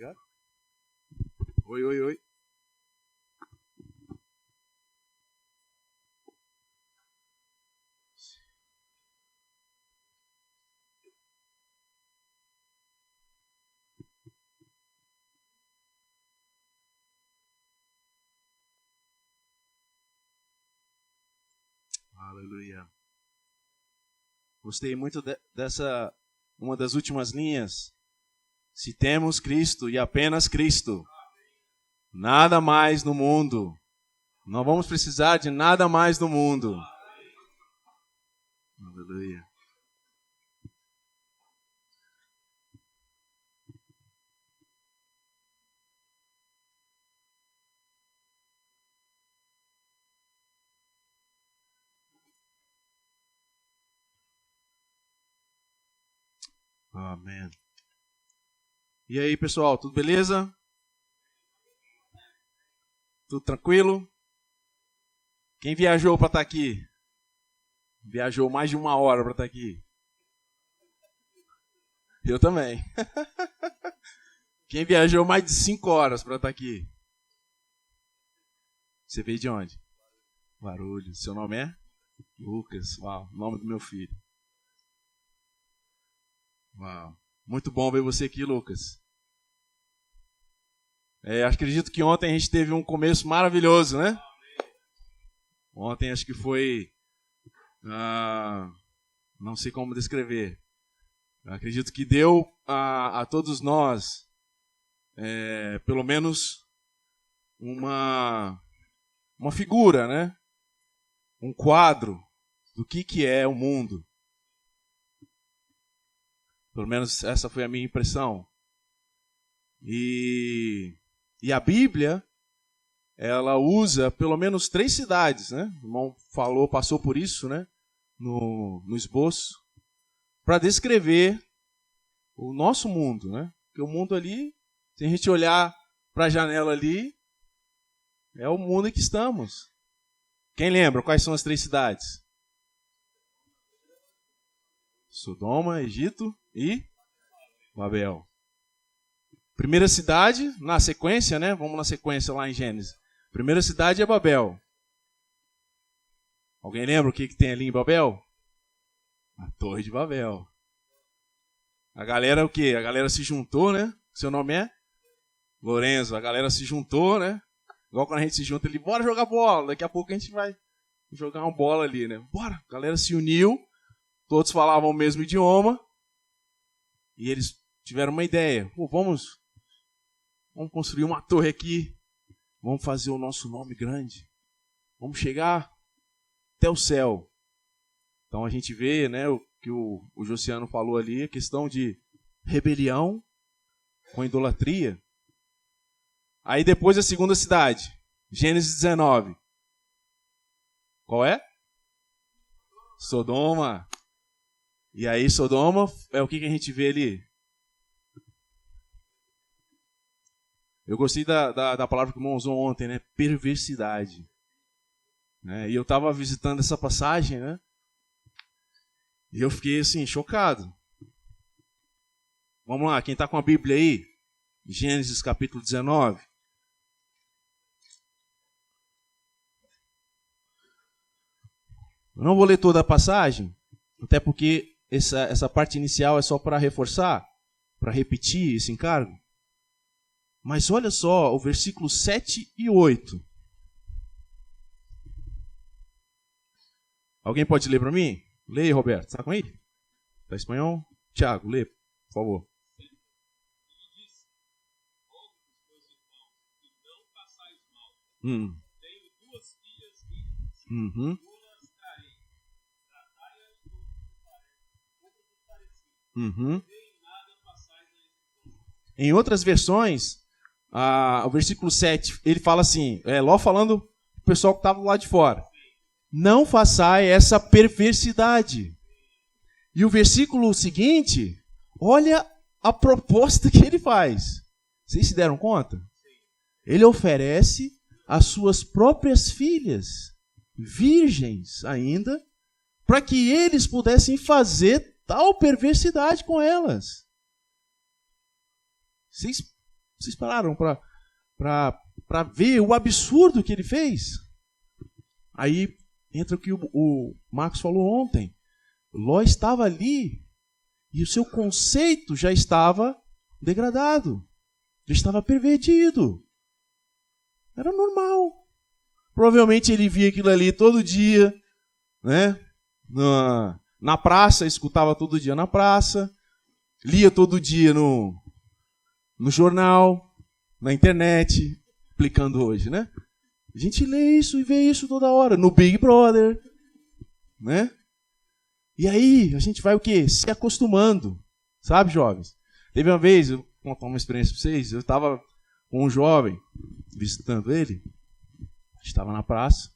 Obrigado. Oi, oi, oi. Aleluia. Gostei muito dessa, uma das últimas linhas. Se temos Cristo e apenas Cristo, nada mais no mundo. Não vamos precisar de nada mais no mundo. Aleluia. Amém. E aí, pessoal, tudo beleza? Tudo tranquilo? Quem viajou para estar aqui? Viajou mais de 1 hora para estar aqui. Eu também. Quem viajou mais de 5 horas para estar aqui? Você veio de onde? Guarulhos. Seu nome é? Lucas. Uau, nome do meu filho. Uau. Muito bom ver você aqui, Lucas. Acredito que ontem a gente teve um começo maravilhoso, né? Ontem acho que foi... não sei como descrever. Acredito que deu a todos nós, pelo menos, uma figura, né? Um quadro do que é o mundo. Pelo menos essa foi a minha impressão. E a Bíblia, ela usa pelo menos 3 cidades, né? O irmão passou por isso, né? No esboço, para descrever o nosso mundo, né? Porque o mundo ali, se a gente olhar para a janela ali, é o mundo em que estamos. Quem lembra quais são as 3 cidades? Sodoma, Egito e Babel. Primeira cidade, na sequência, né? Vamos na sequência lá em Gênesis. Primeira cidade é Babel. Alguém lembra o que tem ali em Babel? A Torre de Babel. A galera o quê? A galera se juntou, né? Seu nome é? Lorenzo. A galera se juntou, né? Igual quando a gente se junta ali, bora jogar bola. Daqui a pouco a gente vai jogar uma bola ali, né? Bora. A galera se uniu. Todos falavam o mesmo idioma. E eles tiveram uma ideia. Pô, vamos construir uma torre aqui. Vamos fazer o nosso nome grande. Vamos chegar até o céu. Então a gente vê, né, o que o Josiano falou ali, a questão de rebelião com idolatria. Aí depois a segunda cidade, Gênesis 19. Qual é? Sodoma. E aí Sodoma é o que a gente vê ali? Eu gostei da palavra que o irmão usou ontem, né? Perversidade. E eu estava visitando essa passagem, né? E eu fiquei assim, chocado. Vamos lá, quem está com a Bíblia aí? Gênesis capítulo 19. Eu não vou ler toda a passagem, até porque essa parte inicial é só para reforçar, para repetir esse encargo. Mas olha só o versículo 7 e 8. Alguém pode ler para mim? Leia, Roberto. Está com ele? Está em espanhol? Tiago, lê, por favor. Tenho 2 filhas virgens. Em outras versões, o versículo 7, ele fala assim, Ló falando para o pessoal que estava lá de fora. Não façai essa perversidade. E o versículo seguinte, olha a proposta que ele faz. Vocês se deram conta? Ele oferece as suas próprias filhas, virgens ainda, para que eles pudessem fazer tal perversidade com elas. Vocês Vocês pararam para ver o absurdo que ele fez? Aí entra o que o Marcos falou ontem. Ló estava ali e o seu conceito já estava degradado, já estava pervertido. Era normal. Provavelmente ele via aquilo ali todo dia, né? Na praça, escutava todo dia na praça, lia todo dia no jornal, na internet, aplicando hoje, né? A gente lê isso e vê isso toda hora, no Big Brother, né? E aí a gente vai o quê? Se acostumando, sabe, jovens? Teve uma vez, eu vou contar uma experiência para vocês, eu estava com um jovem, visitando ele, estava na praça,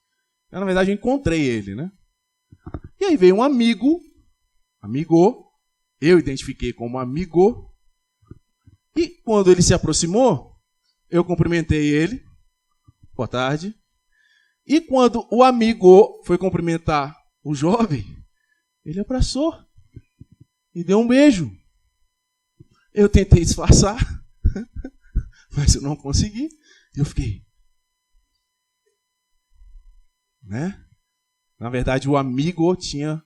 na verdade eu encontrei ele, né? E aí veio um amigo, eu identifiquei como amigo, e quando ele se aproximou, eu cumprimentei ele, boa tarde, e quando o amigo foi cumprimentar o jovem, ele abraçou e deu um beijo. Eu tentei disfarçar, mas eu não consegui, eu fiquei, né? Na verdade, o amigo tinha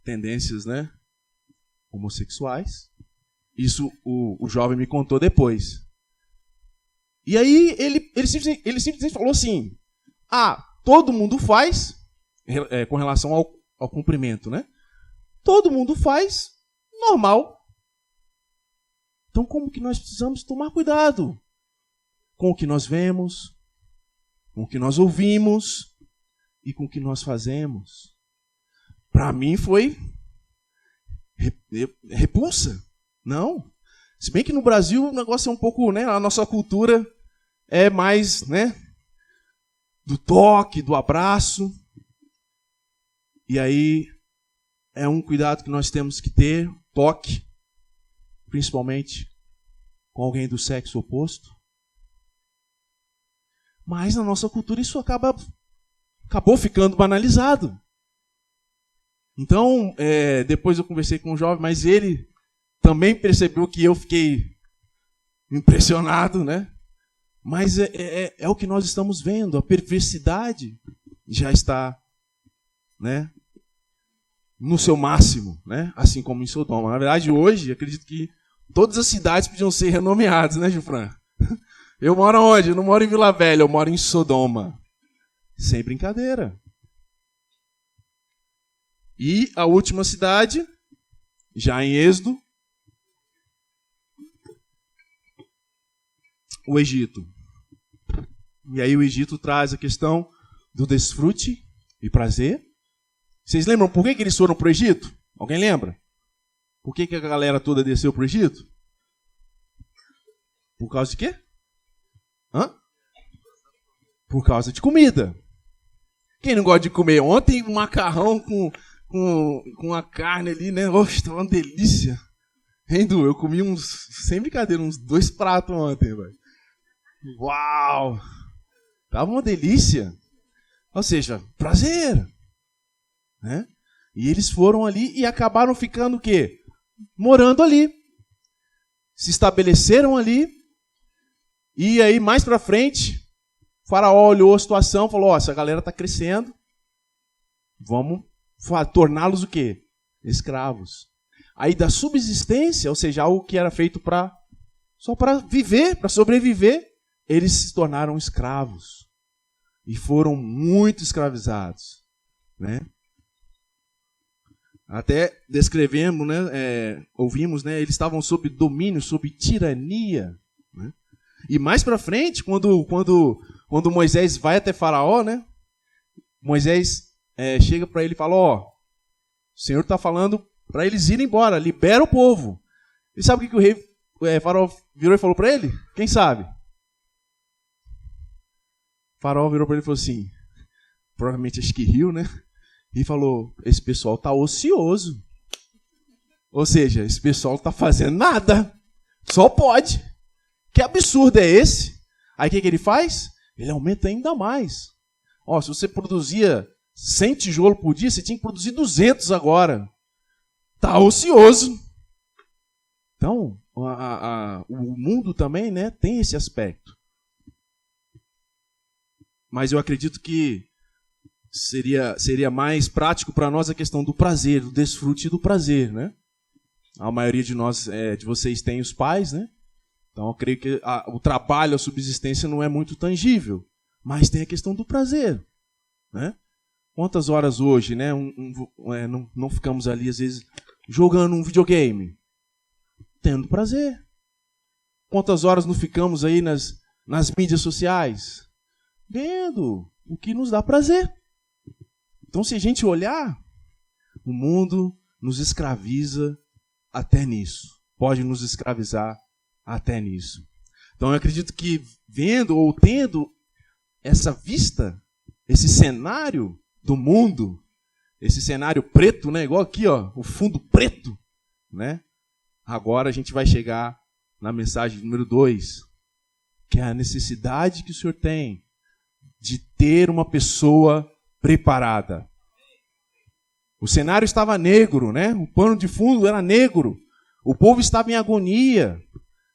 tendências, né, homossexuais. Isso o jovem me contou depois. E aí ele simplesmente falou assim: todo mundo faz, com relação ao cumprimento, né? Todo mundo faz, normal. Então como que nós precisamos tomar cuidado com o que nós vemos, com o que nós ouvimos e com o que nós fazemos? Para mim foi repulsa. Não. Se bem que no Brasil o negócio é um pouco, né, a nossa cultura é mais, né, do toque, do abraço. E aí é um cuidado que nós temos que ter, toque, principalmente com alguém do sexo oposto. Mas na nossa cultura isso acabou ficando banalizado. Então, depois eu conversei com um jovem, mas ele também percebeu que eu fiquei impressionado, né? Mas é o que nós estamos vendo, a perversidade já está, né, no seu máximo, né? Assim como em Sodoma. Na verdade, hoje, acredito que todas as cidades podiam ser renomeadas, né, Gilfran? Eu moro onde? Eu não moro em Vila Velha, eu moro em Sodoma. Sem brincadeira. E a última cidade, já em Êxodo, o Egito. E aí o Egito traz a questão do desfrute e prazer. Vocês lembram por que eles foram para o Egito? Alguém lembra? Por que a galera toda desceu para o Egito? Por causa de quê? Por causa de comida. Quem não gosta de comer? Ontem um macarrão com a carne ali, né? Oxe, tá uma delícia. Hein, Du? Eu comi sem brincadeira, uns 2 pratos ontem, velho. Uau! Tava uma delícia. Ou seja, prazer. Né? E eles foram ali e acabaram ficando o quê? Morando ali. Se estabeleceram ali. E aí, mais pra frente, o faraó olhou a situação e falou: essa galera tá crescendo. Vamos torná-los o quê? Escravos. Aí da subsistência, ou seja, algo que era feito só para viver, para sobreviver, eles se tornaram escravos. E foram muito escravizados. Né? Até descrevemos, né, ouvimos, né, eles estavam sob domínio, sob tirania. Né? E mais para frente, quando Moisés vai até Faraó, né, Moisés chega para ele e fala: o Senhor está falando para eles irem embora, libera o povo. E sabe o que o rei Faraó virou e falou para ele? Quem sabe? Faraó virou para ele e falou assim, provavelmente acho que riu, né? E falou: esse pessoal está ocioso. Ou seja, esse pessoal não está fazendo nada. Só pode. Que absurdo é esse? Aí o que ele faz? Ele aumenta ainda mais. Se você produzia 100 tijolos por dia, você tinha que produzir 200 agora. Está ocioso. Então, o mundo também, né, tem esse aspecto. Mas eu acredito que seria mais prático para nós a questão do prazer, do desfrute do prazer, né? A maioria de nós, de vocês, tem os pais, né? Então eu creio que o trabalho, a subsistência não é muito tangível, mas tem a questão do prazer, né? Quantas horas hoje, né? Não ficamos ali às vezes jogando um videogame, tendo prazer. Quantas horas não ficamos aí nas mídias sociais, vendo o que nos dá prazer. Então, se a gente olhar, o mundo nos escraviza até nisso. Pode nos escravizar até nisso. Então, eu acredito que vendo ou tendo essa vista, esse cenário do mundo, esse cenário preto, né? Igual aqui, ó, o fundo preto, né? Agora a gente vai chegar na mensagem número 2, que é a necessidade que o Senhor tem de ter uma pessoa preparada. O cenário estava negro, né? O pano de fundo era negro. O povo estava em agonia,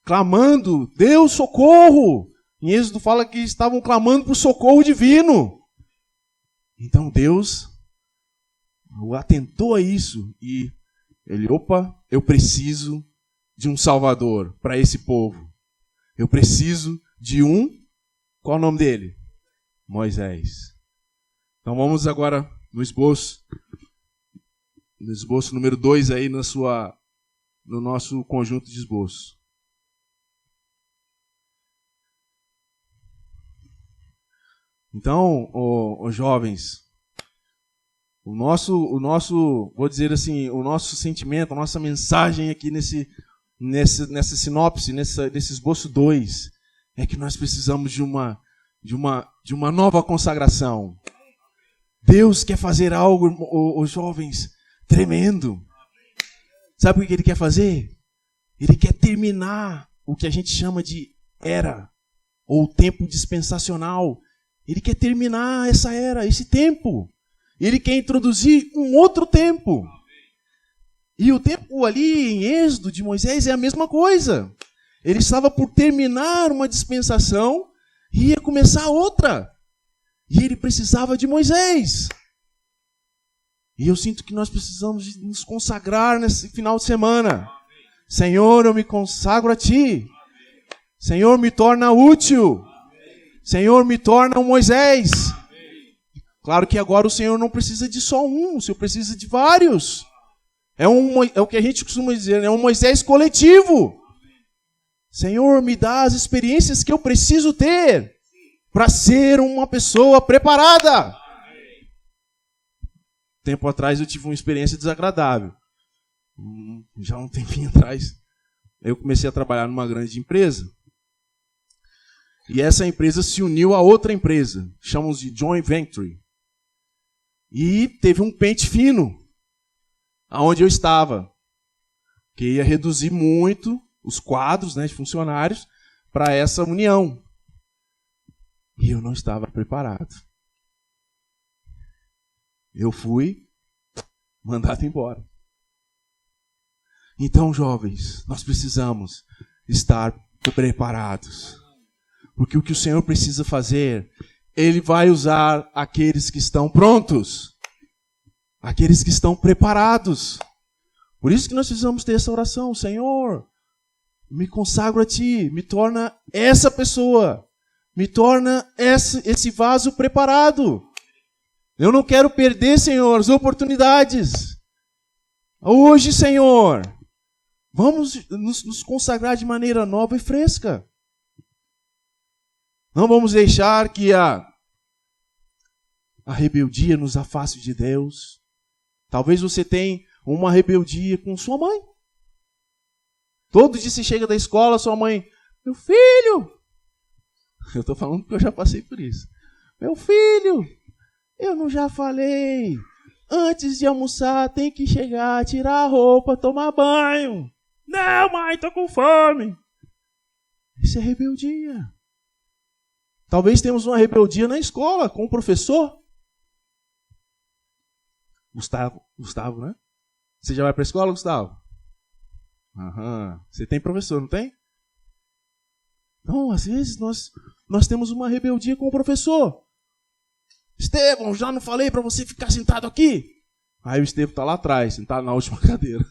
clamando, Deus, socorro! Em Êxodo fala que estavam clamando por socorro divino. Então Deus atentou a isso e ele, eu preciso de um Salvador para esse povo. Eu preciso de qual é o nome dele? Moisés. Então vamos agora no esboço número 2 aí no nosso conjunto de esboço. Então, os jovens, o nosso, vou dizer assim, o nosso sentimento, a nossa mensagem aqui nessa sinopse, nesse esboço 2, é que nós precisamos de uma nova consagração. Deus quer fazer algo, os jovens, tremendo. Sabe o que Ele quer fazer? Ele quer terminar o que a gente chama de era, ou tempo dispensacional. Ele quer terminar essa era, esse tempo. Ele quer introduzir um outro tempo. E o tempo ali em Êxodo de Moisés é a mesma coisa. Ele estava por terminar uma dispensação e ia começar outra. E ele precisava de Moisés. E eu sinto que nós precisamos de nos consagrar nesse final de semana. Senhor, eu me consagro a Ti. Senhor, me torna útil. Senhor, me torna um Moisés. Claro que agora o Senhor não precisa de só um, o Senhor precisa de vários. É o que a gente costuma dizer, é um Moisés coletivo. Senhor, me dá as experiências que eu preciso ter para ser uma pessoa preparada. Tempo atrás eu tive uma experiência desagradável. Já um tempinho atrás, eu comecei a trabalhar numa grande empresa. E essa empresa se uniu a outra empresa, chamamos de joint venture. E teve um pente fino, aonde eu estava, que ia reduzir muito os quadros, né, de funcionários para essa união. E eu não estava preparado. Eu fui mandado embora. Então, jovens, nós precisamos estar preparados. Porque o que o Senhor precisa fazer, Ele vai usar aqueles que estão prontos. Aqueles que estão preparados. Por isso que nós precisamos ter essa oração. Senhor, me consagro a Ti. Me torna essa pessoa. Me torna esse vaso preparado. Eu não quero perder, Senhor, as oportunidades. Hoje, Senhor, vamos nos consagrar de maneira nova e fresca. Não vamos deixar que a rebeldia nos afaste de Deus. Talvez você tenha uma rebeldia com sua mãe. Todo dia você chega da escola, sua mãe, meu filho, eu estou falando porque eu já passei por isso. Meu filho, eu não já falei, antes de almoçar tem que chegar, tirar a roupa, tomar banho. Não, mãe, estou com fome. Isso é rebeldia. Talvez temos uma rebeldia na escola, com o professor. Gustavo, né? Você já vai para a escola, Gustavo? Aham. Você tem professor, não tem? Então, às vezes, nós temos uma rebeldia com o professor. Estevão, já não falei para você ficar sentado aqui? Aí o Estevão está lá atrás, sentado na última cadeira.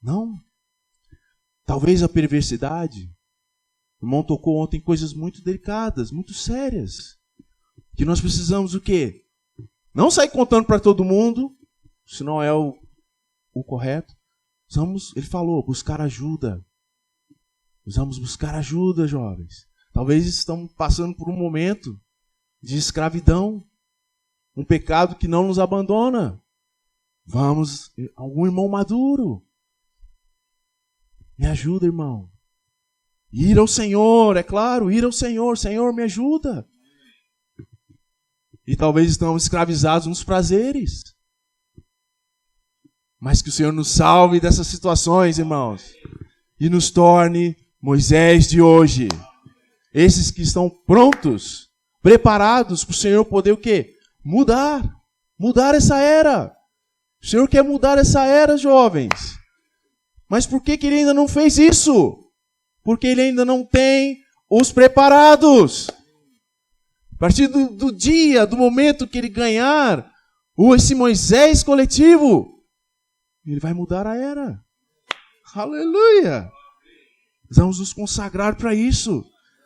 Não. Talvez a perversidade. O irmão tocou ontem coisas muito delicadas, muito sérias. Que nós precisamos o quê? Não sair contando para todo mundo, se não é o correto. Ele falou, buscar ajuda. Precisamos buscar ajuda, jovens. Talvez estamos passando por um momento de escravidão. Um pecado que não nos abandona. Vamos, algum irmão maduro. Me ajuda, irmão. Ir ao Senhor, é claro, ir ao Senhor. Senhor, me ajuda. E talvez estamos escravizados nos prazeres. Mas que o Senhor nos salve dessas situações, irmãos. E nos torne Moisés de hoje. Esses que estão prontos, preparados para o Senhor poder o quê? Mudar. Mudar essa era. O Senhor quer mudar essa era, jovens. Mas por que Ele ainda não fez isso? Porque Ele ainda não tem os preparados. A partir do dia, do momento que Ele ganhar esse Moisés coletivo, Ele vai mudar a era. Aleluia! Vamos nos consagrar para isso.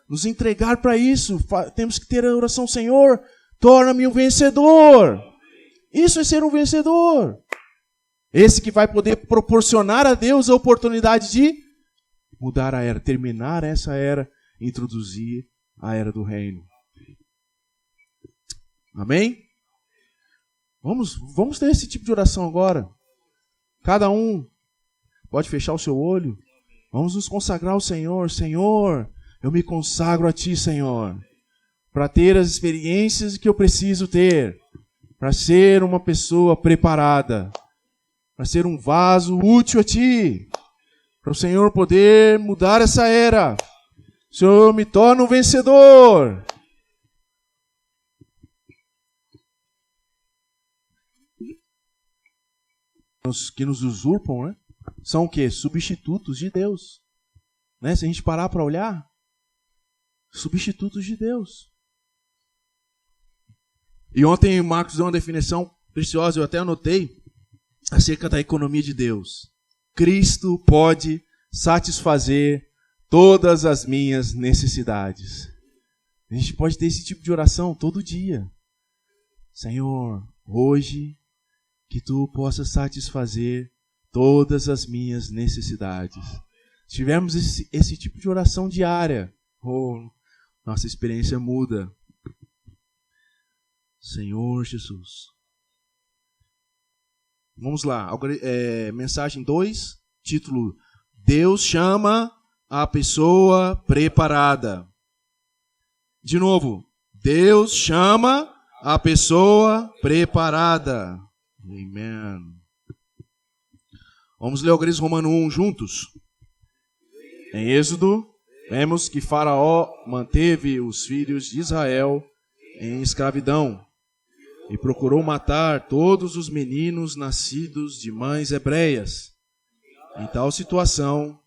Nos entregar para isso. Temos que ter a oração, Senhor, torna-me um vencedor. Isso é ser um vencedor. Esse que vai poder proporcionar a Deus a oportunidade de mudar a era, terminar essa era, introduzir a era do reino. Amém? Vamos ter esse tipo de oração agora. Cada um pode fechar o seu olho. Vamos nos consagrar ao Senhor. Senhor, eu me consagro a Ti, Senhor, para ter as experiências que eu preciso ter, para ser uma pessoa preparada, para ser um vaso útil a Ti, para o Senhor poder mudar essa era. O Senhor me torna um vencedor. Os que nos usurpam, né? São o quê? Substitutos de Deus. Né? Se a gente parar para olhar, substitutos de Deus. E ontem o Marcos deu uma definição preciosa, eu até anotei, acerca da economia de Deus. Cristo pode satisfazer todas as minhas necessidades. A gente pode ter esse tipo de oração todo dia. Senhor, hoje que Tu possas satisfazer todas as minhas necessidades. Se tivermos esse tipo de oração diária, nossa experiência muda. Senhor Jesus. Vamos lá, mensagem 2, título: Deus chama a pessoa preparada. De novo, Deus chama a pessoa preparada. Amém. Vamos ler o Gris Romano 1 juntos. Em Êxodo, vemos que Faraó manteve os filhos de Israel em escravidão e procurou matar todos os meninos nascidos de mães hebreias. Em tal situação,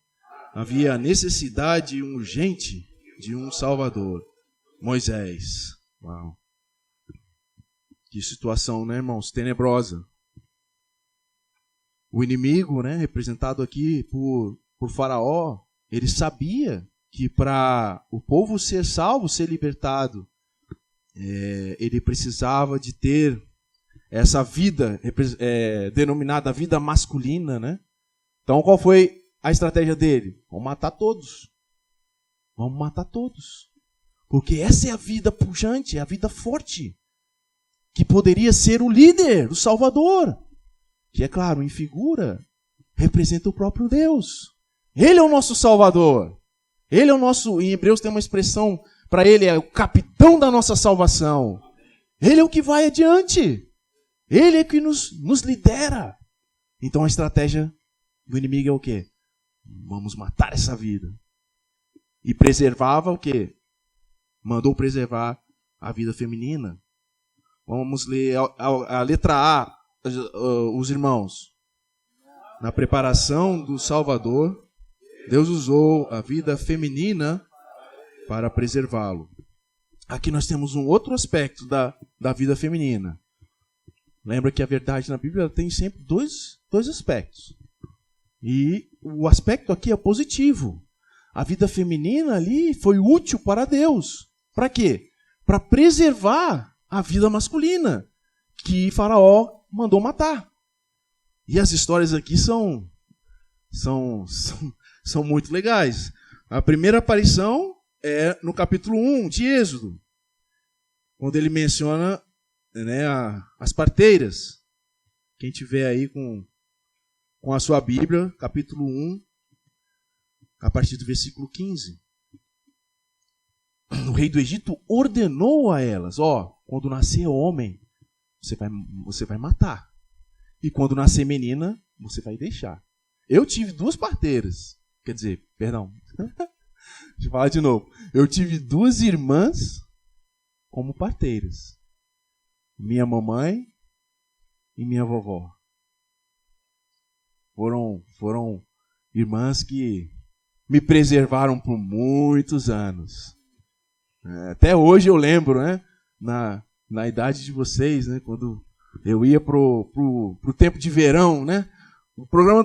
havia a necessidade urgente de um Salvador, Moisés. Uau. Que situação, né, irmãos? Tenebrosa. O inimigo, né, representado aqui por Faraó, ele sabia que para o povo ser salvo, ser libertado, ele precisava de ter essa vida denominada vida masculina, né? Então, qual foi a estratégia dele? Vamos matar todos. Vamos matar todos. Porque essa é a vida pujante, é a vida forte, que poderia ser o líder, o Salvador, que é claro, em figura, representa o próprio Deus. Ele é o nosso Salvador. Ele é o nosso, em Hebreus tem uma expressão para ele, é o capitão da nossa salvação. Ele é o que vai adiante. Ele é o que nos lidera. Então a estratégia do inimigo é o quê? Vamos matar essa vida. E preservava o quê? Mandou preservar a vida feminina. Vamos ler a letra A, os irmãos. Na preparação do Salvador, Deus usou a vida feminina para preservá-lo. Aqui nós temos um outro aspecto da vida feminina. Lembra que a verdade na Bíblia tem sempre dois aspectos. E o aspecto aqui é positivo. A vida feminina ali foi útil para Deus. Para quê? Para preservar a vida masculina, que Faraó mandou matar. E as histórias aqui são muito legais. A primeira aparição é no capítulo 1 de Êxodo, quando ele menciona, né, as parteiras. Quem tiver aí com a sua Bíblia, capítulo 1, a partir do versículo 15. O rei do Egito ordenou a elas, quando nascer homem, você vai matar. E quando nascer menina, você vai deixar. Eu tive 2 parteiras. Quer dizer, perdão. Deixa eu falar de novo. Eu tive 2 irmãs como parteiras. Minha mamãe e minha vovó. Foram irmãs que me preservaram por muitos anos. Até hoje eu lembro, né? Na idade de vocês, né? Quando eu ia pro tempo de verão, né? O programa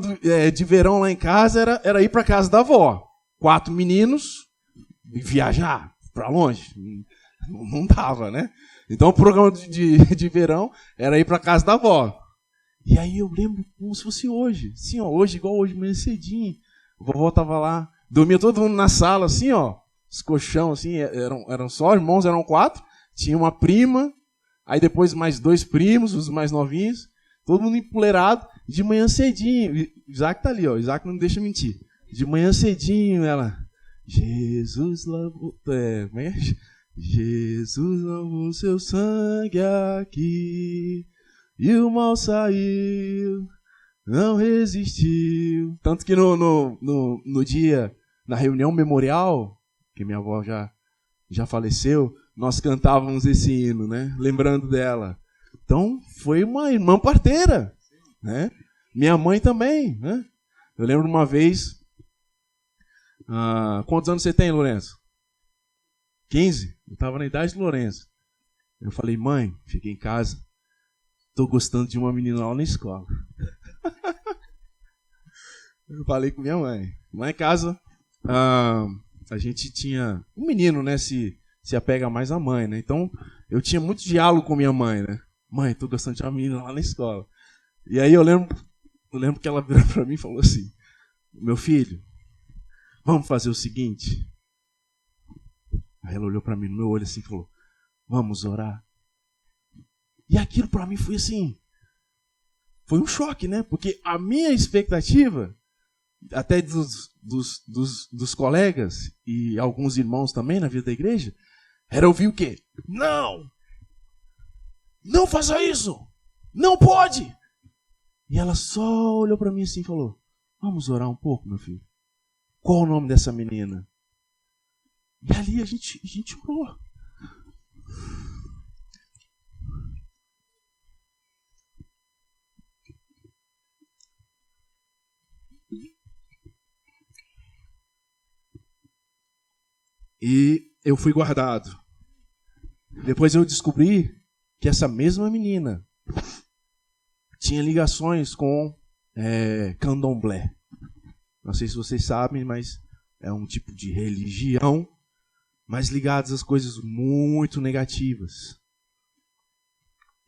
de verão lá em casa era ir para casa da avó. 4 meninos e viajar para longe. Não dava, né? Então o programa de verão era ir para casa da avó. E aí eu lembro como se fosse hoje. Assim, hoje, igual hoje, manhã cedinho. A vovó tava lá, dormia todo mundo na sala, assim, os colchão, assim, eram só irmãos, eram 4. Tinha uma prima, aí depois mais 2 primos, os mais novinhos, todo mundo empoleirado, de manhã cedinho. Isaac tá ali, Isaac não me deixa mentir. De manhã cedinho, ela, Jesus lavou, Jesus lavou seu sangue aqui, e o mal saiu, não resistiu. Tanto que no dia, na reunião memorial, que minha avó já faleceu, nós cantávamos esse hino, né? Lembrando dela. Então, foi uma irmã parteira, né? Minha mãe também, né? Eu lembro uma vez... quantos anos você tem, Lourenço? 15? Eu estava na idade do Lourenço. Eu falei, mãe, fiquei em casa. Estou gostando de uma menina lá na escola. Eu falei com minha mãe. Lá em casa, a gente tinha... Um menino, né? Se apega mais à mãe, né? Então, eu tinha muito diálogo com minha mãe, né? Mãe, estou gostando de uma menina lá na escola. E aí eu lembro que ela virou para mim e falou assim, meu filho, vamos fazer o seguinte. Aí ela olhou para mim no meu olho assim e falou, vamos orar. E aquilo para mim foi assim, foi um choque, né? Porque a minha expectativa, até dos colegas e alguns irmãos também na vida da igreja, era ouvir o quê? Não! Não faça isso! Não pode! E ela só olhou para mim assim e falou, vamos orar um pouco, meu filho. Qual o nome dessa menina? E ali a gente orou. E eu fui guardado. Depois eu descobri que essa mesma menina tinha ligações com candomblé. Não sei se vocês sabem, mas é um tipo de religião, mas ligadas às coisas muito negativas.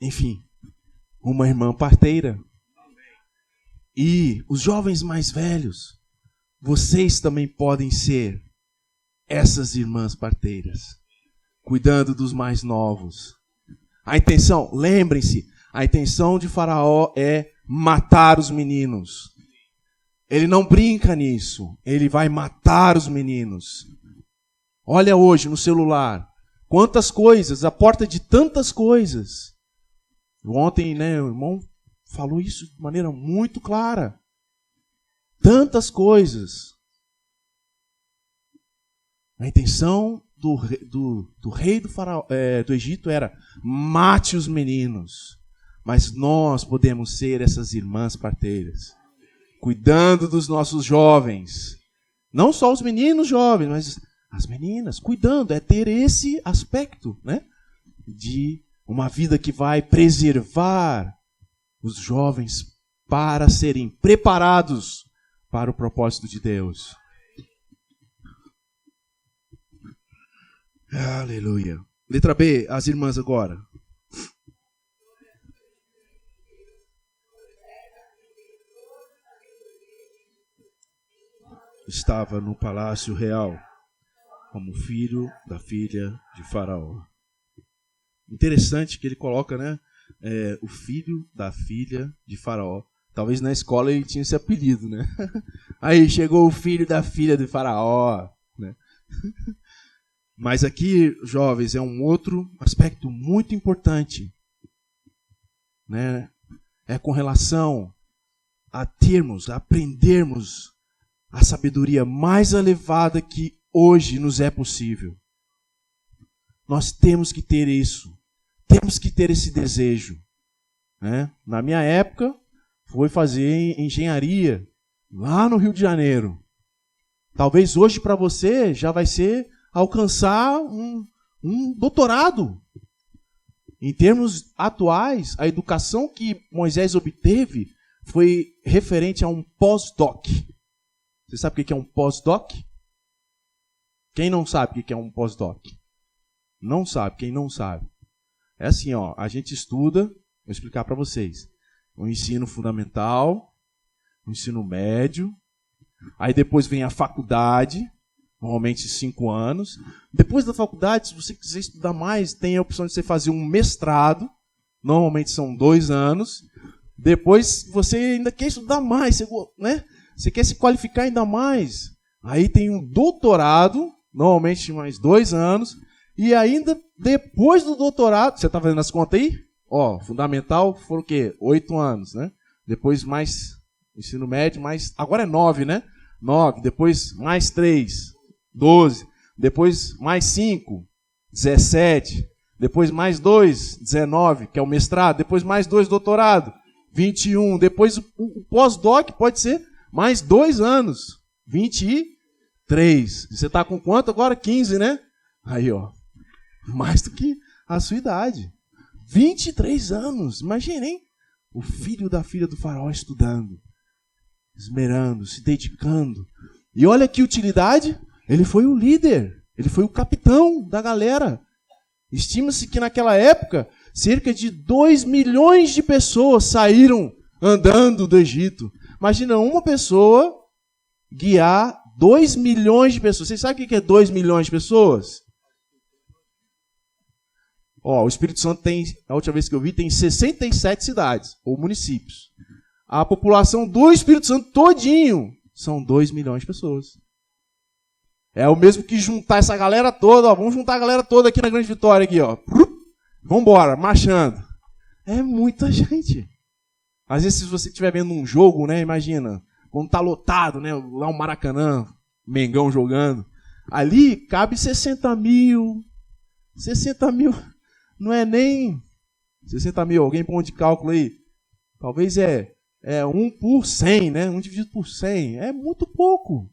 Enfim, uma irmã parteira. E os jovens mais velhos, vocês também podem ser essas irmãs parteiras, cuidando dos mais novos. A intenção, lembrem-se, a intenção de Faraó é matar os meninos. Ele não brinca nisso, ele vai matar os meninos. Olha hoje no celular, quantas coisas, a porta de tantas coisas. Ontem, né, o irmão falou isso de maneira muito clara. Tantas coisas. A intenção do rei do Egito era mate os meninos. Mas nós podemos ser essas irmãs parteiras, cuidando dos nossos jovens. Não só os meninos jovens, mas as meninas, cuidando. É ter esse aspecto, né? De uma vida que vai preservar os jovens para serem preparados para o propósito de Deus. Aleluia. Letra B, as irmãs agora. Estava no palácio real como filho da filha de Faraó. Interessante que ele coloca, né? O filho da filha de Faraó. Talvez na escola ele tinha esse apelido, né? Aí chegou o filho da filha de Faraó, né? Mas aqui, jovens, é um outro aspecto muito importante, né? É com relação a termos, a aprendermos a sabedoria mais elevada que hoje nos é possível. Nós temos que ter isso. Temos que ter esse desejo, né? Na minha época, foi fazer engenharia lá no Rio de Janeiro. Talvez hoje para você já vai ser alcançar um doutorado. Em termos atuais, a educação que Moisés obteve foi referente a um pós-doc. Você sabe o que é um pós-doc? Quem não sabe o que é um pós-doc? Não sabe, quem não sabe. É assim, ó, a gente estuda, vou explicar para vocês. O ensino fundamental, o ensino médio, aí depois vem a faculdade, normalmente 5 anos. Depois da faculdade, se você quiser estudar mais, tem a opção de você fazer um mestrado, normalmente são 2 anos. Depois você ainda quer estudar mais, né? Você quer se qualificar ainda mais. Aí tem um doutorado, normalmente mais 2 anos. E ainda depois do doutorado, você está fazendo as contas aí? Ó, fundamental foram o quê? 8 anos, né? Depois mais ensino médio, mais... Agora é 9, né? 9, depois mais 3, 12. Depois mais 5, 17. Depois mais 2, 19, que é o mestrado. Depois mais 2, doutorado, 21. Depois o pós-doc pode ser mais 2 anos, 23. Você está com quanto agora? 15, né? Aí, ó. Mais do que a sua idade. 23 anos. Imagina, hein? O filho da filha do faraó estudando, esmerando, se dedicando. E olha que utilidade. Ele foi o líder. Ele foi o capitão da galera. Estima-se que naquela época, cerca de 2 milhões de pessoas saíram andando do Egito. Imagina uma pessoa guiar 2 milhões de pessoas. Vocês sabem o que é 2 milhões de pessoas? Ó, o Espírito Santo tem, a última vez que eu vi, tem 67 cidades ou municípios. A população do Espírito Santo todinho são 2 milhões de pessoas. É o mesmo que juntar essa galera toda, ó. Vamos juntar a galera toda aqui na Grande Vitória, aqui, ó. Vamos embora, marchando. É muita gente. Às vezes, se você estiver vendo um jogo, né, imagina, quando tá lotado, né, lá o Maracanã, Mengão jogando, ali cabe 60 mil. 60 mil não é nem 60 mil, alguém põe de cálculo aí. Talvez é 1 por 100, né? 1 dividido por 100. É muito pouco.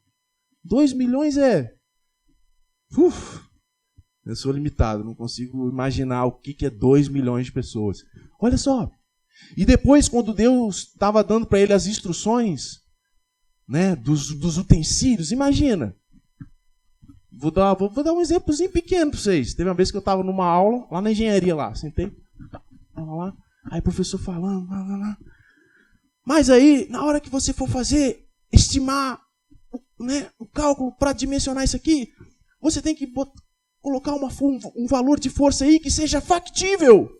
2 milhões é... eu sou limitado, não consigo imaginar o que é 2 milhões de pessoas. Olha só. E depois, quando Deus estava dando para ele as instruções, né, dos utensílios, imagina. Vou dar um exemplozinho pequeno para vocês. Teve uma vez que eu estava numa aula, lá na engenharia, lá, sentei, estava lá, aí o professor falando, lá. Mas aí, na hora que você for fazer, estimar, né, o cálculo para dimensionar isso aqui, você tem que colocar um valor de força aí que seja factível.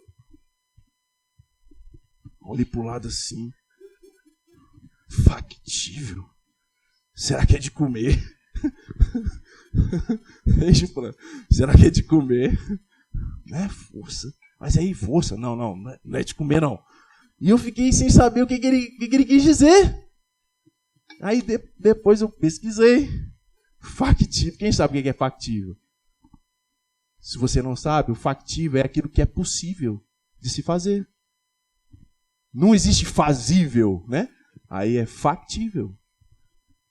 Olhei para o lado assim. Factível? Será que é de comer? Será que é de comer? Não é força. Mas aí, força? Não é de comer, não. E eu fiquei sem saber o que ele quis dizer. Aí depois eu pesquisei. Factível. Quem sabe o que é factível? Se você não sabe, o factível é aquilo que é possível de se fazer. Não existe fazível, né? aí é factível.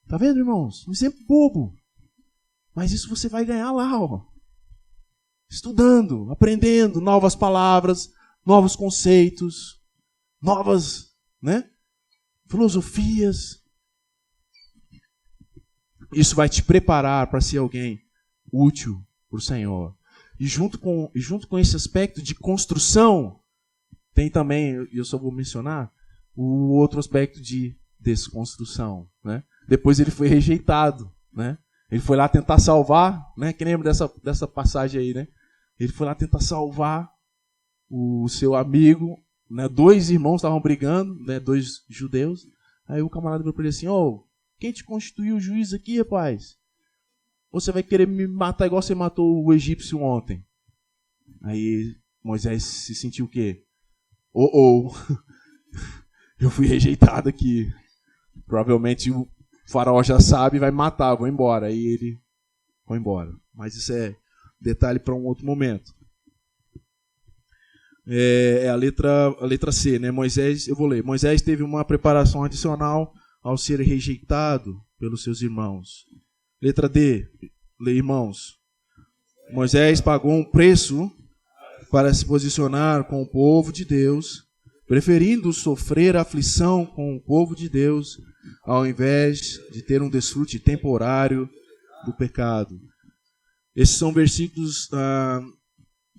Tá vendo, irmãos? Um exemplo bobo. Mas isso você vai ganhar lá, ó. Estudando, aprendendo novas palavras, novos conceitos, novas, filosofias. Isso vai te preparar para ser alguém útil para o Senhor. E junto com esse aspecto de construção, tem também, eu só vou mencionar, o outro aspecto de desconstrução. Depois ele foi rejeitado. Ele foi lá tentar salvar, quem lembra dessa passagem aí, Ele foi lá tentar salvar o seu amigo, 2 irmãos estavam brigando, 2 judeus. Aí o camarada falou para ele assim: quem te constituiu o juiz aqui, rapaz? Ou você vai querer me matar igual você matou o egípcio ontem? Aí Moisés se sentiu o quê? Eu fui rejeitado aqui. Provavelmente o faraó já sabe e vai matar, vou embora. Aí ele foi embora. Mas isso é detalhe para um outro momento. É a letra C, Moisés, eu vou ler. Moisés teve uma preparação adicional ao ser rejeitado pelos seus irmãos. Letra D, irmãos. Moisés pagou um preço para se posicionar com o povo de Deus, preferindo sofrer aflição com o povo de Deus, ao invés de ter um desfrute temporário do pecado. Esses são versículos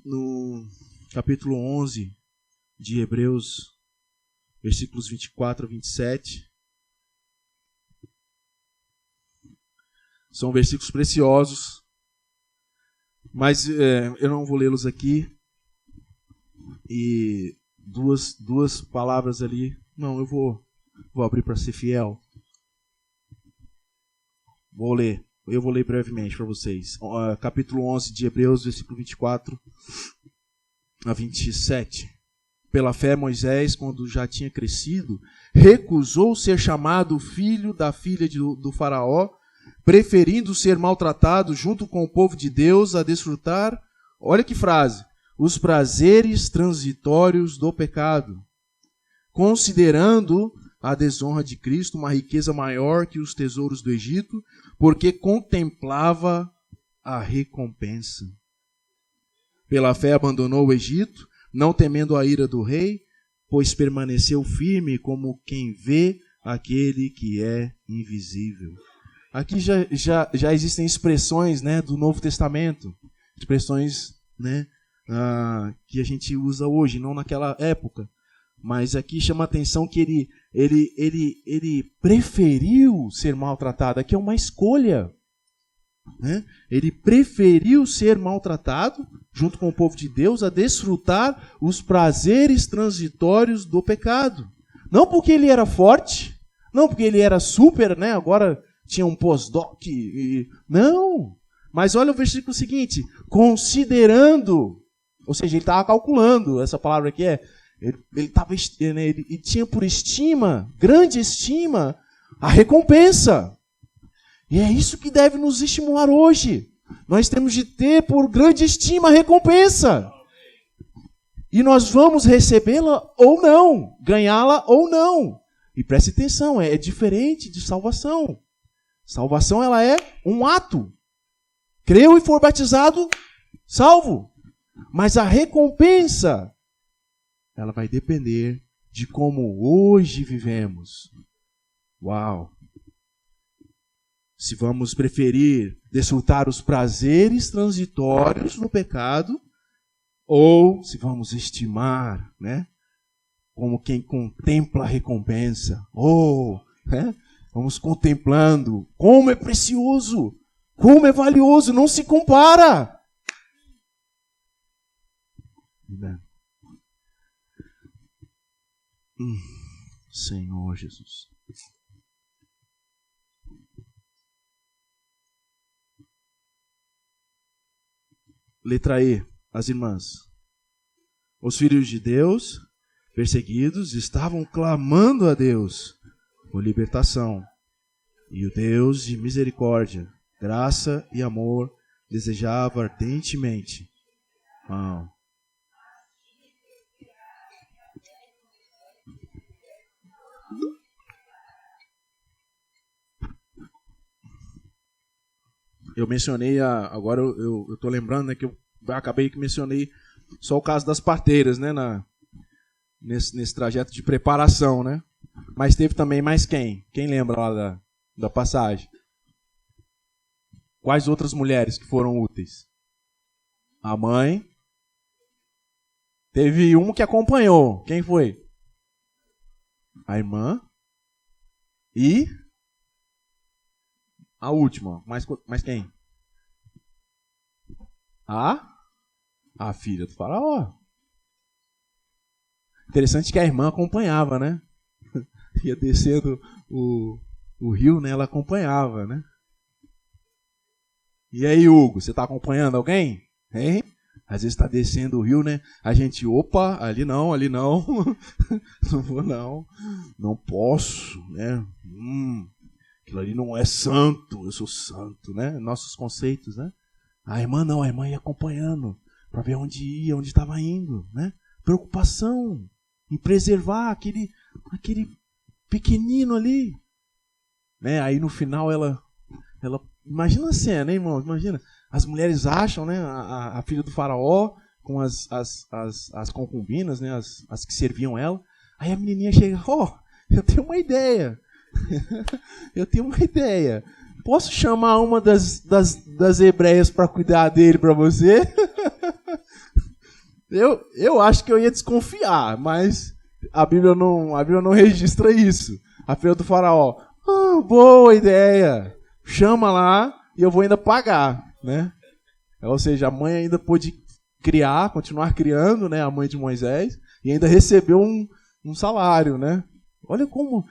no capítulo 11 de Hebreus, versículos 24 a 27. São versículos preciosos, mas eu não vou lê-los aqui. E duas palavras ali. Não, eu vou abrir para ser fiel. Eu vou ler brevemente para vocês. Capítulo 11 de Hebreus, versículo 24 a 27. Pela fé, Moisés, quando já tinha crescido, recusou ser chamado filho da filha do faraó, preferindo ser maltratado junto com o povo de Deus a desfrutar, olha que frase, os prazeres transitórios do pecado, considerando a desonra de Cristo uma riqueza maior que os tesouros do Egito, porque contemplava a recompensa. Pela fé abandonou o Egito, não temendo a ira do rei, pois permaneceu firme como quem vê aquele que é invisível. Aqui já existem expressões do Novo Testamento, expressões que a gente usa hoje, não naquela época. Mas aqui chama a atenção que ele preferiu ser maltratado. Aqui é uma escolha. Ele preferiu ser maltratado, junto com o povo de Deus, a desfrutar os prazeres transitórios do pecado. Não porque ele era forte, não porque ele era super, agora tinha um pós-doc. Não! Mas olha o versículo seguinte, considerando, ou seja, ele estava calculando, essa palavra aqui ele tinha por estima, grande estima, a recompensa. E é isso que deve nos estimular hoje. Nós temos de ter por grande estima a recompensa. E nós vamos recebê-la ou não, ganhá-la ou não. E preste atenção, é diferente de salvação. Salvação ela é um ato. Creu e for batizado, salvo. Mas a recompensa, ela vai depender de como hoje vivemos. Uau! Se vamos preferir desfrutar os prazeres transitórios no pecado, ou se vamos estimar, como quem contempla a recompensa. Vamos contemplando como é precioso, como é valioso, não se compara. Senhor Jesus. Letra E, as irmãs. Os filhos de Deus, perseguidos, estavam clamando a Deus por libertação. E o Deus de misericórdia, graça e amor desejava ardentemente. eu mencionei, agora eu tô lembrando, né, que eu acabei que mencionei só o caso das parteiras, né, nesse trajeto de preparação, né? Mas teve também mais quem? Quem lembra lá da passagem? Quais outras mulheres que foram úteis? A mãe. Teve um que acompanhou. Quem foi? A irmã. E a última. Mais quem? A filha do faraó. Interessante que a irmã acompanhava, né? Ia descendo o rio, né? Ela acompanhava, né? E aí, Hugo, você tá acompanhando alguém? Hein? Às vezes tá descendo o rio, né? A gente, opa, ali não. Não vou não. Não posso, né? Aquilo ali não é santo, eu sou santo, né? Nossos conceitos, né? A irmã não, a irmã ia acompanhando para ver onde ia, onde estava indo, né? Preocupação em preservar aquele pequenino ali, né? Aí no final ela imagina a cena, né, irmão? Imagina, as mulheres acham, né, a filha do faraó com as concubinas, né, as que serviam ela. Aí a menininha chega, eu tenho uma ideia. Eu tenho uma ideia. Posso chamar uma das hebreias para cuidar dele para você? Eu acho que eu ia desconfiar, mas a Bíblia não registra isso. A filha do faraó, boa ideia. Chama lá e eu vou ainda pagar, né? Ou seja, a mãe ainda pôde continuar criando, né? A mãe de Moisés, e ainda recebeu um salário, né? Olha como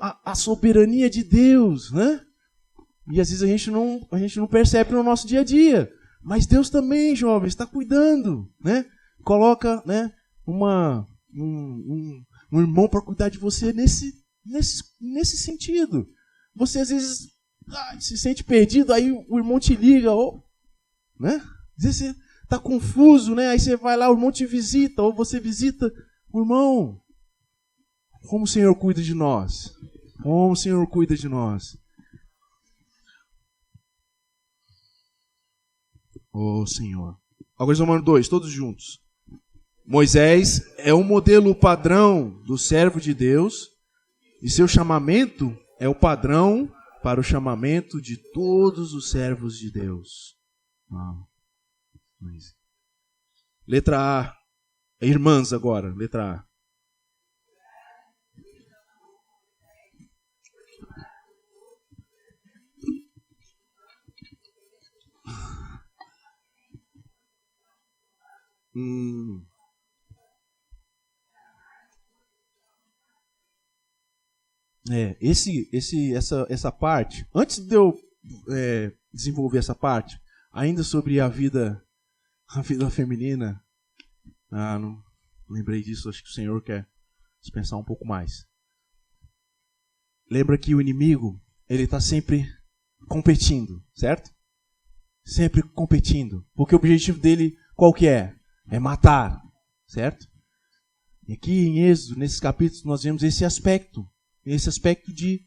a soberania de Deus, né? E às vezes a gente não percebe no nosso dia a dia. Mas Deus também, jovens, está cuidando, né? Coloca, né, um irmão para cuidar de você nesse sentido. Você às vezes se sente perdido, aí o irmão te liga, né? Às vezes você está confuso, né? Aí você vai lá, o irmão te visita, ou você visita o irmão. Como o Senhor cuida de nós. Como o Senhor cuida de nós. Senhor. Agora Romanos 2, todos juntos. Moisés é o modelo padrão do servo de Deus e seu chamamento é o padrão para o chamamento de todos os servos de Deus. Letra A. Irmãs agora, letra A. Essa parte, antes de eu desenvolver essa parte, ainda sobre a vida feminina, não lembrei disso, acho que o Senhor quer pensar um pouco mais. Lembra que o inimigo, ele está sempre competindo, certo? Sempre competindo, porque o objetivo dele qual que é? É matar, certo? E aqui em Êxodo, nesses capítulos, nós vemos esse aspecto de,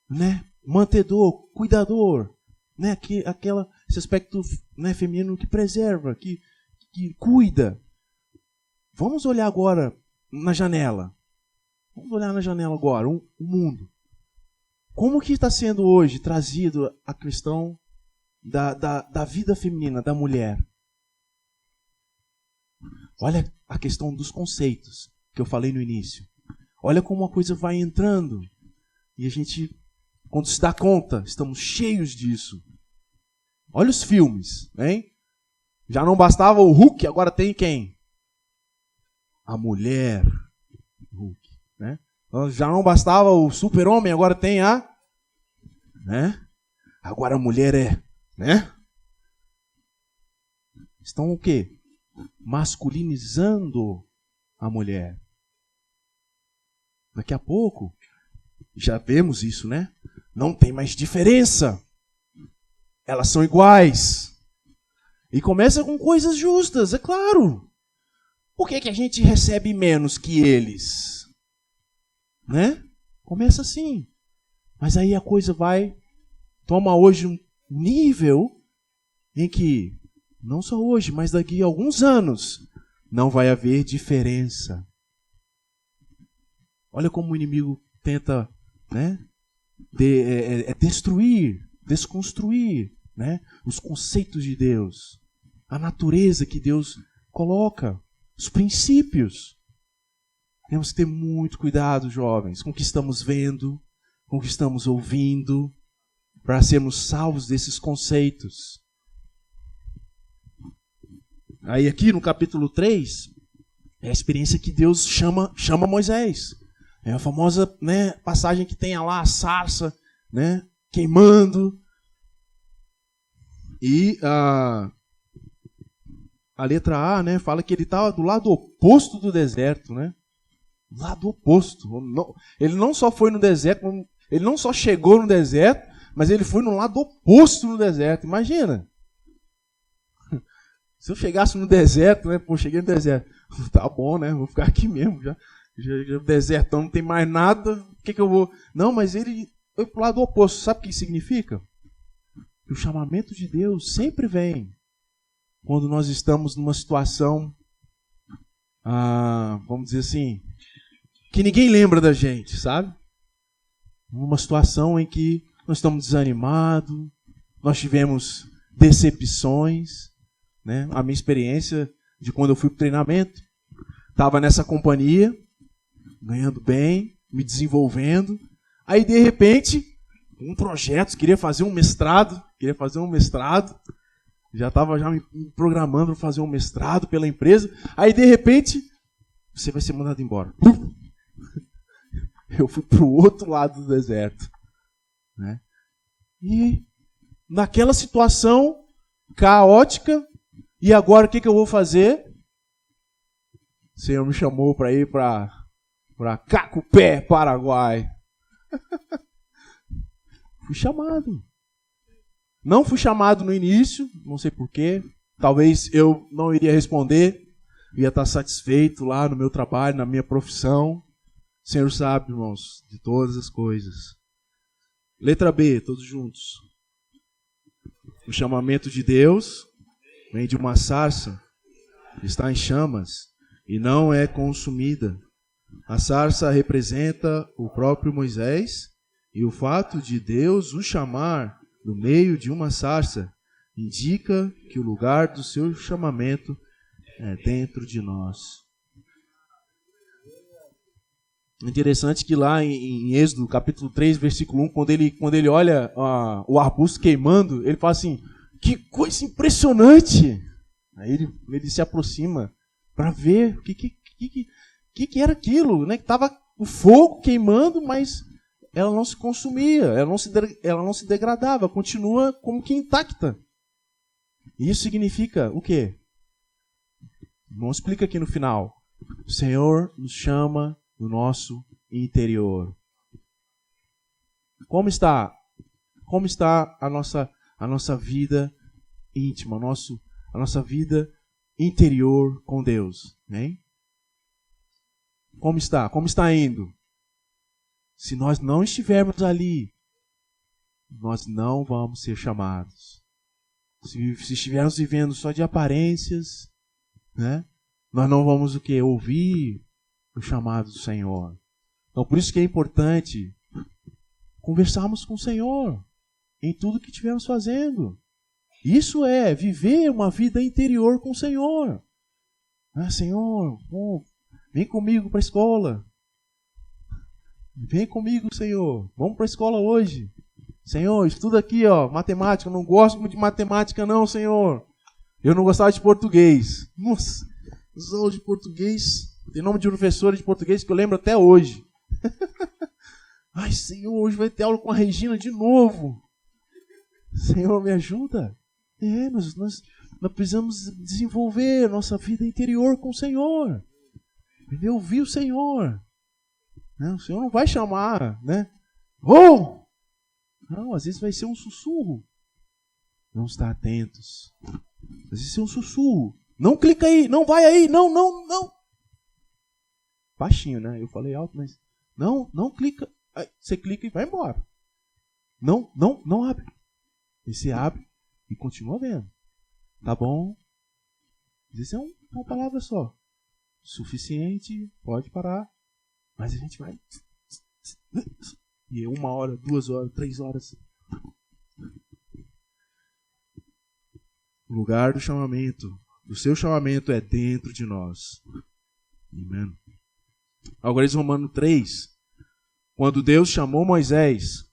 né, mantedor, cuidador, né, esse aspecto, né, feminino que preserva, que cuida. Vamos olhar agora na janela. Vamos olhar na janela agora, o mundo. Como que está sendo hoje trazido a questão da vida feminina, da mulher? Olha a questão dos conceitos que eu falei no início. Olha como a coisa vai entrando. E a gente, quando se dá conta, estamos cheios disso. Olha os filmes, hein? Já não bastava o Hulk, agora tem quem? A mulher Hulk, né? Já não bastava o Super-Homem, agora tem né? Agora a mulher né? Estão o quê? Masculinizando a mulher. Daqui a pouco, já vemos isso, né? Não tem mais diferença. Elas são iguais. E começa com coisas justas, é claro. Por que a gente recebe menos que eles? Né? Começa assim. Mas aí a coisa toma hoje um nível em que, não só hoje, mas daqui a alguns anos, não vai haver diferença. Olha como o inimigo tenta, né, destruir, desconstruir, né, os conceitos de Deus, a natureza que Deus coloca, os princípios. Temos que ter muito cuidado, jovens, com o que estamos vendo, com o que estamos ouvindo, para sermos salvos desses conceitos. Aí aqui no capítulo 3, é a experiência que Deus chama Moisés. É a famosa, né, passagem que tem lá a sarça, né, queimando. E a letra A, né, fala que ele estava do lado oposto do deserto. Né? Do lado oposto. Ele não só foi no deserto, ele não só chegou no deserto, mas ele foi no lado oposto do deserto. Imagina. Se eu chegasse no deserto, né, pô, cheguei no deserto. Tá bom, né, vou ficar aqui mesmo já. O desertão não tem mais nada, o que eu vou... Não, mas ele foi para o lado oposto. Sabe o que significa? Que o chamamento de Deus sempre vem quando nós estamos numa situação, vamos dizer assim, que ninguém lembra da gente, sabe? Numa situação em que nós estamos desanimados, nós tivemos decepções, né? A minha experiência de quando eu fui para o treinamento, estava nessa companhia, ganhando bem, me desenvolvendo. Aí, de repente, um projeto, queria fazer um mestrado. Já estava me programando para fazer um mestrado pela empresa. Aí, de repente, você vai ser mandado embora. Eu fui para o outro lado do deserto. Né? E naquela situação caótica, e agora o que eu vou fazer? O Senhor me chamou para ir para Cacupé, Paraguai. Fui chamado. Não fui chamado no início, não sei porquê. Talvez eu não iria responder. Ia estar satisfeito lá no meu trabalho, na minha profissão. O Senhor sabe, irmãos, de todas as coisas. Letra B, todos juntos. O chamamento de Deus vem de uma sarça, está em chamas e não é consumida. A sarça representa o próprio Moisés, e o fato de Deus o chamar no meio de uma sarça indica que o lugar do seu chamamento é dentro de nós. Interessante que lá em Êxodo, capítulo 3, versículo 1, quando ele olha o arbusto queimando, ele fala assim, que coisa impressionante! Aí ele se aproxima para ver o que era aquilo, né? Que estava o fogo queimando, mas ela não se consumia, ela não se degradava, continua como que intacta. E isso significa o quê? Não explica aqui no final. O Senhor nos chama no nosso interior. Como está a nossa vida íntima, a nossa vida interior com Deus, né? Como está indo? Se nós não estivermos ali, nós não vamos ser chamados. Se estivermos vivendo só de aparências, né? Nós não vamos o quê? Ouvir o chamado do Senhor. Então, por isso que é importante conversarmos com o Senhor em tudo que estivermos fazendo. Isso é viver uma vida interior com o Senhor. Senhor, vem comigo para a escola. Vem comigo, Senhor. Vamos para a escola hoje. Senhor, estuda aqui, matemática. Eu não gosto muito de matemática, não, Senhor. Eu não gostava de português. Nossa, as aulas de português. Tem nome de professora de português que eu lembro até hoje. Ai, Senhor, hoje vai ter aula com a Regina de novo. Senhor, me ajuda. Nós precisamos desenvolver nossa vida interior com o Senhor. Entendeu? Ouvir o Senhor. O Senhor não vai chamar, né? Oh! Não, às vezes vai ser um sussurro. Vamos estar atentos. Às vezes vai ser um sussurro. Não clica aí, não vai aí, não. Baixinho, né? Eu falei alto, mas... Não clica. Aí você clica e vai embora. Não abre. E você abre e continua vendo. Tá bom? Isso é uma palavra só. Suficiente, pode parar. Mas a gente vai. E 1 hora, 2 horas, 3 horas. O lugar do chamamento, do seu chamamento é dentro de nós. Amém. Agora, Romanos 3. Quando Deus chamou Moisés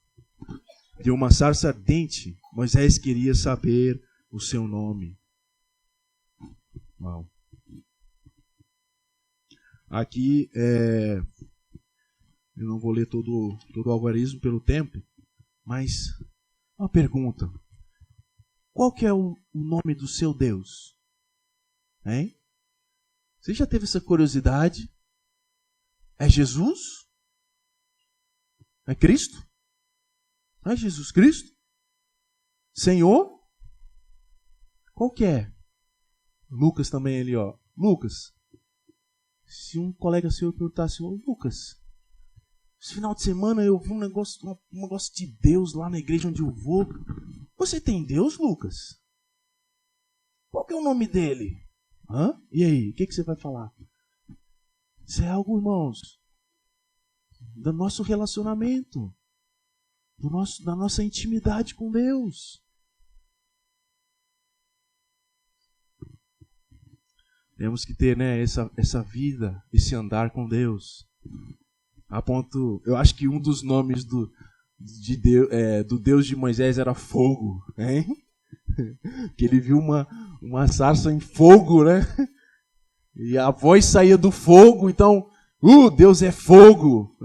de uma sarça ardente, Moisés queria saber o seu nome. Uau. Aqui, eu não vou ler todo o algarismo pelo tempo, mas uma pergunta. Qual que é o nome do seu Deus? Hein? Você já teve essa curiosidade? É Jesus? É Cristo? É Jesus Cristo? Senhor? Qual que é? Lucas também ali, ó. Lucas. Se um colega seu perguntasse, ô Lucas, esse final de semana eu vi um negócio de Deus lá na igreja onde eu vou. Você tem Deus, Lucas? Qual que é o nome dele? Hã? E aí, o que você vai falar? Isso é algo, irmãos, do nosso relacionamento, da nossa intimidade com Deus. Temos que ter, né, essa vida, esse andar com Deus. A ponto, eu acho que um dos nomes do Deus de Moisés era fogo, hein? Que ele viu uma sarça em fogo, né? E a voz saía do fogo, então, Deus é fogo.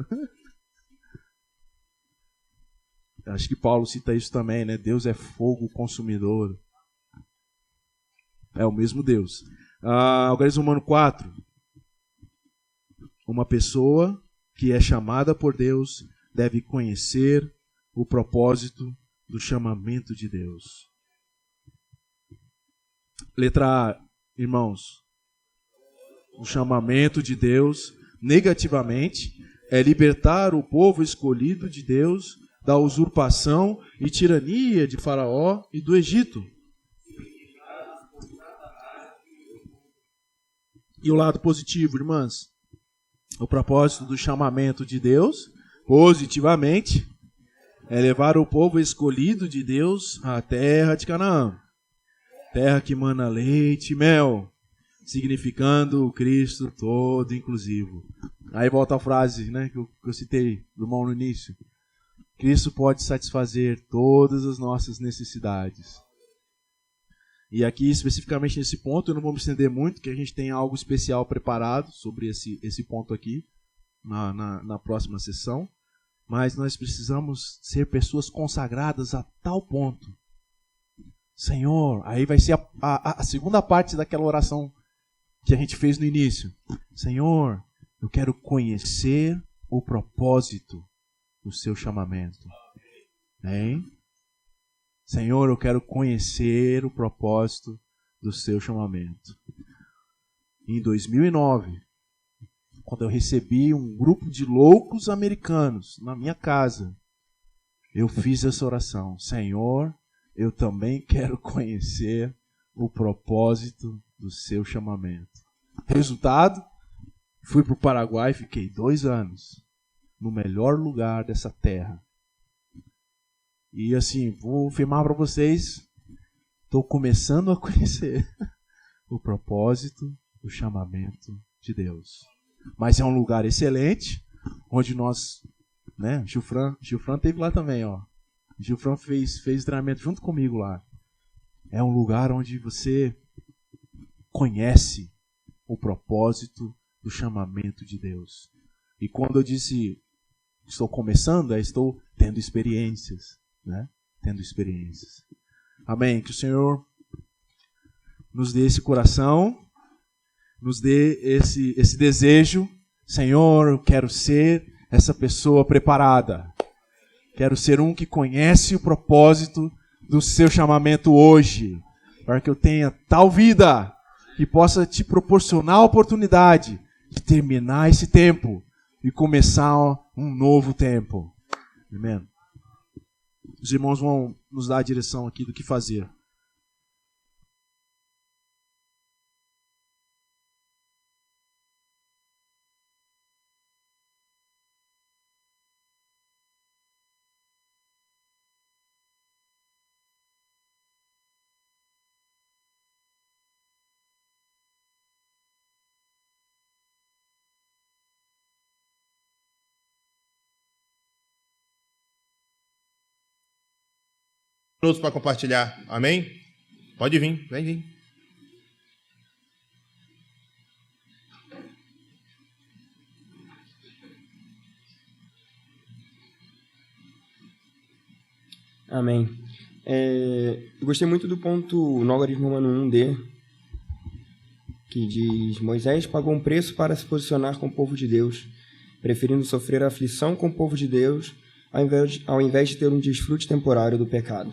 Acho que Paulo cita isso também, né? Deus é fogo consumidor. É o mesmo Deus. Agora, Romanos 4. Uma pessoa que é chamada por Deus deve conhecer o propósito do chamamento de Deus. Letra A, irmãos. O chamamento de Deus, negativamente, é libertar o povo escolhido de Deus da usurpação e tirania de Faraó e do Egito. E o lado positivo, irmãs? O propósito do chamamento de Deus, positivamente, é levar o povo escolhido de Deus à terra de Canaã. Terra que mana leite e mel, significando o Cristo todo inclusivo. Aí volta a frase, né, que eu citei do irmão no início. Cristo pode satisfazer todas as nossas necessidades. E aqui, especificamente nesse ponto, eu não vou me estender muito, que a gente tem algo especial preparado sobre esse ponto aqui, na próxima sessão. Mas nós precisamos ser pessoas consagradas a tal ponto. Senhor, aí vai ser a segunda parte daquela oração que a gente fez no início. Senhor, eu quero conhecer o propósito do seu chamamento. Hein? Senhor, eu quero conhecer o propósito do seu chamamento. Em 2009, quando eu recebi um grupo de loucos americanos na minha casa, eu fiz essa oração. Senhor, eu também quero conhecer o propósito do seu chamamento. Resultado, fui para o Paraguai e fiquei 2 anos no melhor lugar dessa terra. E assim, vou afirmar para vocês, estou começando a conhecer o propósito do chamamento de Deus. Mas é um lugar excelente, onde nós, né, Gilfran esteve lá também, ó. Gilfran fez treinamento junto comigo lá. É um lugar onde você conhece o propósito do chamamento de Deus. E quando eu disse estou começando, estou tendo experiências, né? Tendo experiências. Amém. Que o Senhor nos dê esse coração, nos dê esse desejo. Senhor, eu quero ser essa pessoa preparada. Quero ser um que conhece o propósito do seu chamamento hoje, para que eu tenha tal vida que possa te proporcionar a oportunidade de terminar esse tempo e começar um novo tempo. Amém. Os irmãos vão nos dar a direção aqui do que fazer. Minutos para compartilhar. Amém? Pode vir, vem vir. Amém. Eu gostei muito do ponto no algarismo romano 1D, que diz: Moisés pagou um preço para se posicionar com o povo de Deus, preferindo sofrer a aflição com o povo de Deus, ao invés de ter um desfrute temporário do pecado.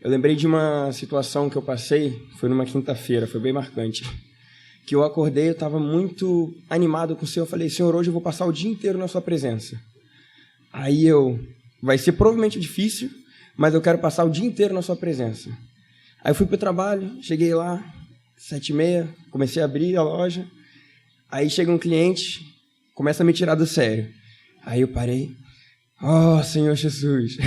Eu lembrei de uma situação que eu passei, foi numa quinta-feira, foi bem marcante, que eu acordei, eu estava muito animado com o Senhor, eu falei: Senhor, hoje eu vou passar o dia inteiro na sua presença. Aí vai ser provavelmente difícil, mas eu quero passar o dia inteiro na sua presença. Aí eu fui para o trabalho, cheguei lá, 7h30, comecei a abrir a loja, aí chega um cliente, começa a me tirar do sério. Aí eu parei: oh, Senhor Jesus.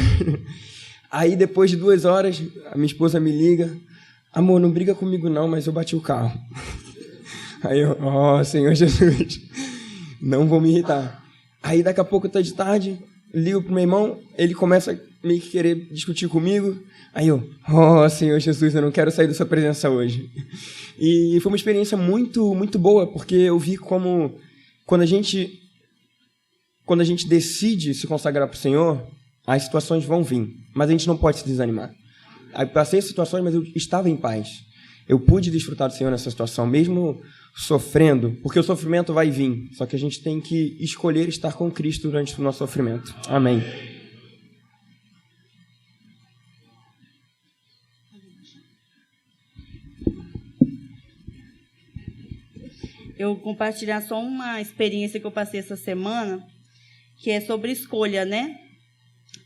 Aí depois de 2 horas, a minha esposa me liga: amor, não briga comigo não, mas eu bati o carro. Aí eu: oh, Senhor Jesus, não vou me irritar. Aí daqui a pouco tá de tarde, ligo pro meu irmão, ele começa a me querer discutir comigo. Aí eu: oh, Senhor Jesus, eu não quero sair da sua presença hoje. E foi uma experiência muito, muito boa, porque eu vi como quando a gente decide se consagrar para o Senhor, as situações vão vir, mas a gente não pode se desanimar. Aí passei situações, mas eu estava em paz. Eu pude desfrutar do Senhor nessa situação, mesmo sofrendo, porque o sofrimento vai vir, só que a gente tem que escolher estar com Cristo durante o nosso sofrimento. Amém. Eu compartilhar só uma experiência que eu passei essa semana, que é sobre escolha, né?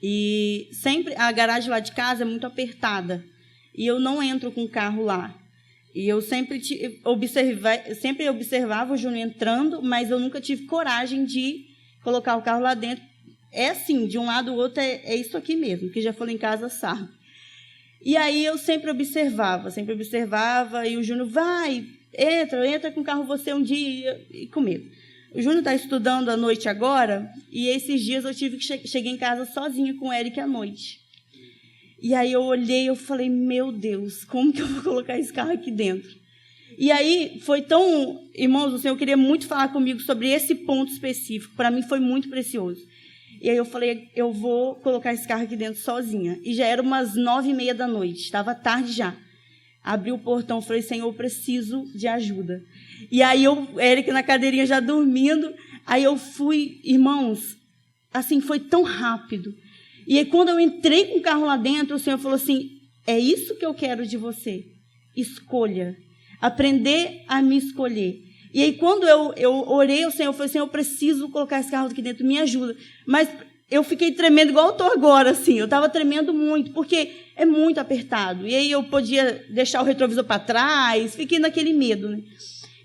E sempre a garagem lá de casa é muito apertada e eu não entro com o carro lá. E eu sempre observava o Júnior entrando, mas eu nunca tive coragem de colocar o carro lá dentro. É assim, de um lado ao outro é isso aqui mesmo, que já falou em casa sabe. E aí eu sempre observava, e o Júnior: vai, entra com o carro você um dia, e com medo. O Júnior está estudando à noite agora, e esses dias eu tive que cheguei em casa sozinha com o Eric à noite. E aí eu olhei, eu falei: meu Deus, como que eu vou colocar esse carro aqui dentro? E aí foi tão... Irmãos, o Senhor queria muito falar comigo sobre esse ponto específico, para mim foi muito precioso. E aí eu falei: eu vou colocar esse carro aqui dentro sozinha. E já era umas 9h30 da noite, estava tarde já. Abri o portão, falei: Senhor, eu preciso de ajuda. E aí Eric na cadeirinha já dormindo, aí eu fui, irmãos, assim, foi tão rápido. E aí quando eu entrei com o carro lá dentro, o Senhor falou assim: é isso que eu quero de você, escolha, aprender a me escolher. E aí quando eu orei ao Senhor, eu falei: Senhor, eu preciso colocar esse carro aqui dentro, me ajuda. Mas eu fiquei tremendo igual eu estou agora, assim, eu estava tremendo muito, porque é muito apertado. E aí eu podia deixar o retrovisor para trás, fiquei naquele medo, né?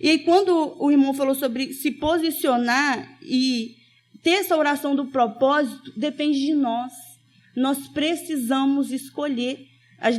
E aí quando o irmão falou sobre se posicionar e ter essa oração do propósito, depende de nós. Nós precisamos escolher,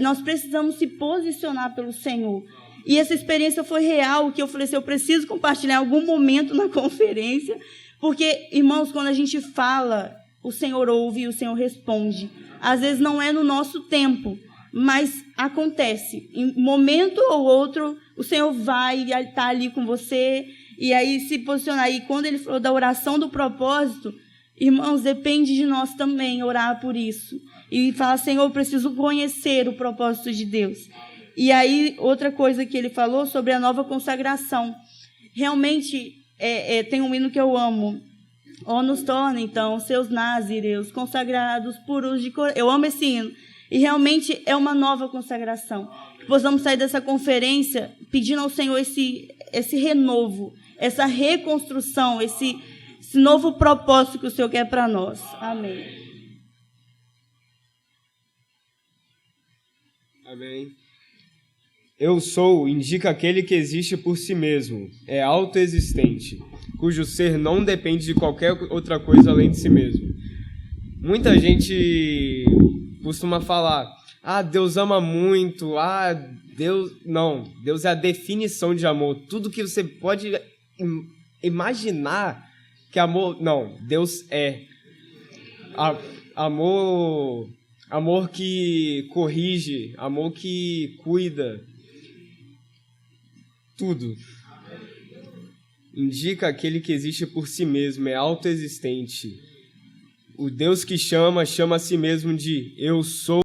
nós precisamos se posicionar pelo Senhor. E essa experiência foi real, que eu falei assim: eu preciso compartilhar em algum momento na conferência, porque, irmãos, quando a gente fala, o Senhor ouve e o Senhor responde. Às vezes não é no nosso tempo, mas acontece. Em um momento ou outro, o Senhor vai estar ali com você, e aí se posicionar. E quando ele falou da oração do propósito, irmãos, depende de nós também orar por isso. E falar: Senhor, eu preciso conhecer o propósito de Deus. E aí, outra coisa que ele falou sobre a nova consagração. Realmente, tem um hino que eu amo: ó, nos torna, então, seus nazireus, consagrados, puros de coração. Eu amo esse hino. E realmente é uma nova consagração. Que possamos sair dessa conferência pedindo ao Senhor esse renovo, essa reconstrução, esse novo propósito que o Senhor quer para nós. Amém. Amém. Eu sou indica aquele que existe por si mesmo, é autoexistente, cujo ser não depende de qualquer outra coisa além de si mesmo. Muita gente costuma falar, Deus ama muito, Deus... Não, Deus é a definição de amor. Tudo que você pode imaginar que amor... Não, Deus é amor que corrige, amor que cuida. Tudo. Indica aquele que existe por si mesmo, é autoexistente. O Deus que chama a si mesmo de eu sou.